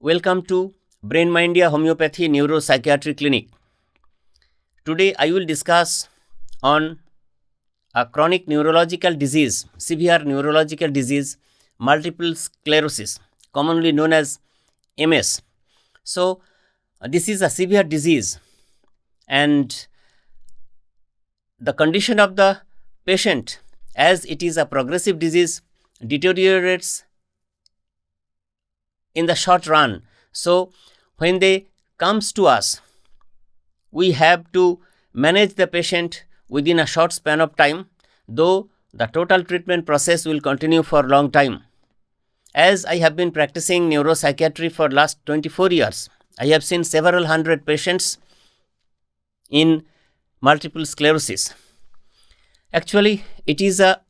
Welcome to BrainMindia Homeopathy Neuro-Psychiatry Clinic. Today I will discuss on a chronic neurological disease, severe neurological disease, multiple sclerosis, commonly known as MS. So, this is a severe disease and the condition of the patient, as it is a progressive disease, deteriorates in the short run. So when they comes to us, we have to manage the patient within a short span of time, though the total treatment process will continue for a long time. As I have been practicing neuropsychiatry for last 24 years, I have seen several hundred patients in multiple sclerosis. Actually, it is a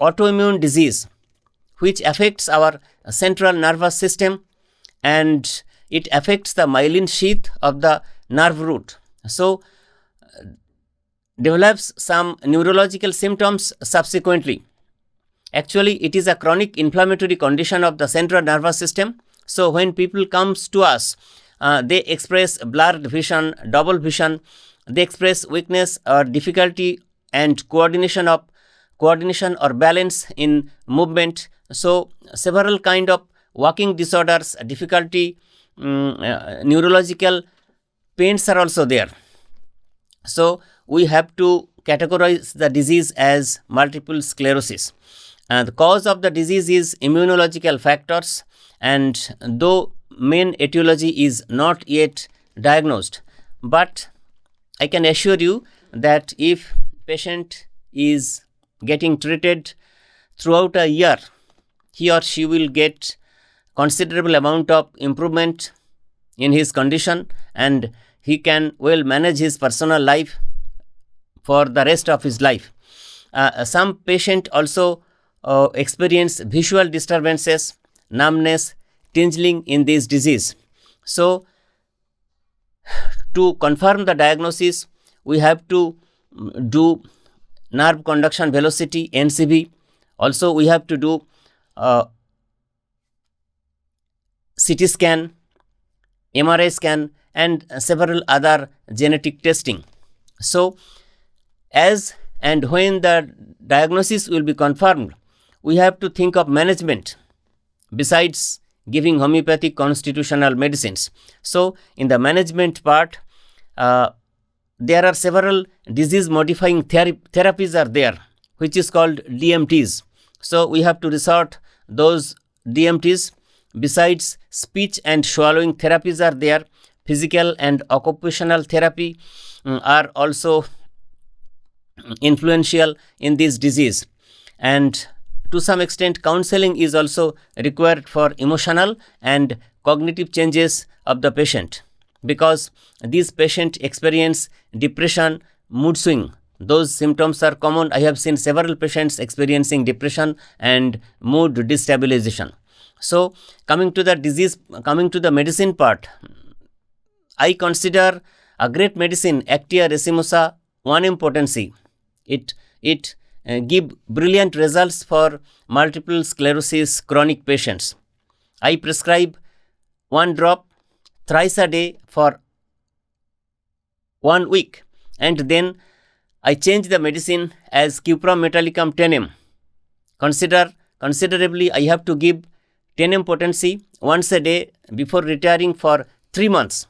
autoimmune disease which affects our central nervous system and it affects the myelin sheath of the nerve root. So, develops some neurological symptoms subsequently. Actually, it is a chronic inflammatory condition of the central nervous system. So, when people comes to us, they express blurred vision, double vision, they express weakness or difficulty and coordination or balance in movement. So several kind of walking disorders, difficulty, neurological pains are also there. So we have to categorize the disease as multiple sclerosis. The cause of the disease is immunological factors, and though main etiology is not yet diagnosed, but I can assure you that if patient is getting treated throughout a year, he or she will get considerable amount of improvement in his condition and he can well manage his personal life for the rest of his life. Some patient also experience visual disturbances, numbness, tingling in this disease. So, to confirm the diagnosis, we have to do nerve conduction velocity, NCV. Also, we have to do CT scan, MRI scan, and several other genetic testing. So, as and when the diagnosis will be confirmed, we have to think of management besides giving homeopathic constitutional medicines. So, in the management part, there are several disease modifying therapies are there, which is called DMTs. So we have to resort those DMTs. Besides speech and swallowing therapies are there, physical and occupational therapy are also influential in this disease, and to some extent counseling is also required for emotional and cognitive changes of the patient, because these patients experience depression, mood swing. Those symptoms are common. I have seen several patients experiencing depression and mood destabilization. So, coming to the medicine part, I consider a great medicine, Actia racemosa 1M potency. It give brilliant results for multiple sclerosis chronic patients. I prescribe 1 drop thrice a day for 1 week, and then I change the medicine as Cuprum metallicum 10M. Considerably, I have to give 10M potency once a day before retiring for 3 months,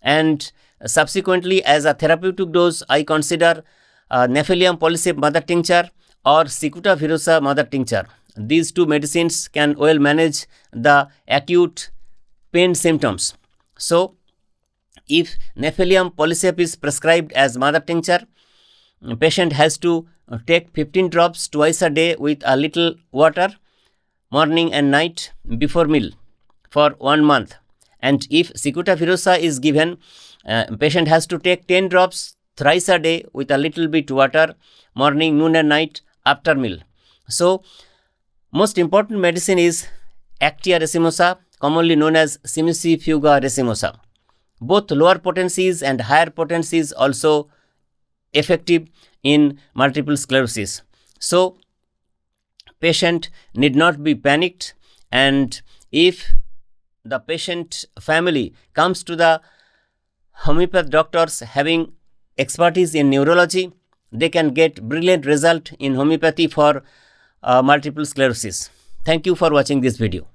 and subsequently as a therapeutic dose I consider Nephelium polycyp mother tincture or Cicuta virosa mother tincture. These two medicines can well manage the acute pain symptoms. So, if Nephelium polycyp is prescribed as mother tincture, patient has to take 15 drops twice a day with a little water, morning and night before meal for 1 month. And if Cicuta virosa is given, patient has to take 10 drops thrice a day with a little bit water, morning, noon and night after meal. So, most important medicine is Actia racemosa, commonly known as Simicifuga racemosa. Both lower potencies and higher potencies also effective in multiple sclerosis. So, patient need not be panicked, and if the patient family comes to the homeopath doctors having expertise in neurology, they can get brilliant result in homeopathy for multiple sclerosis. Thank you for watching this video.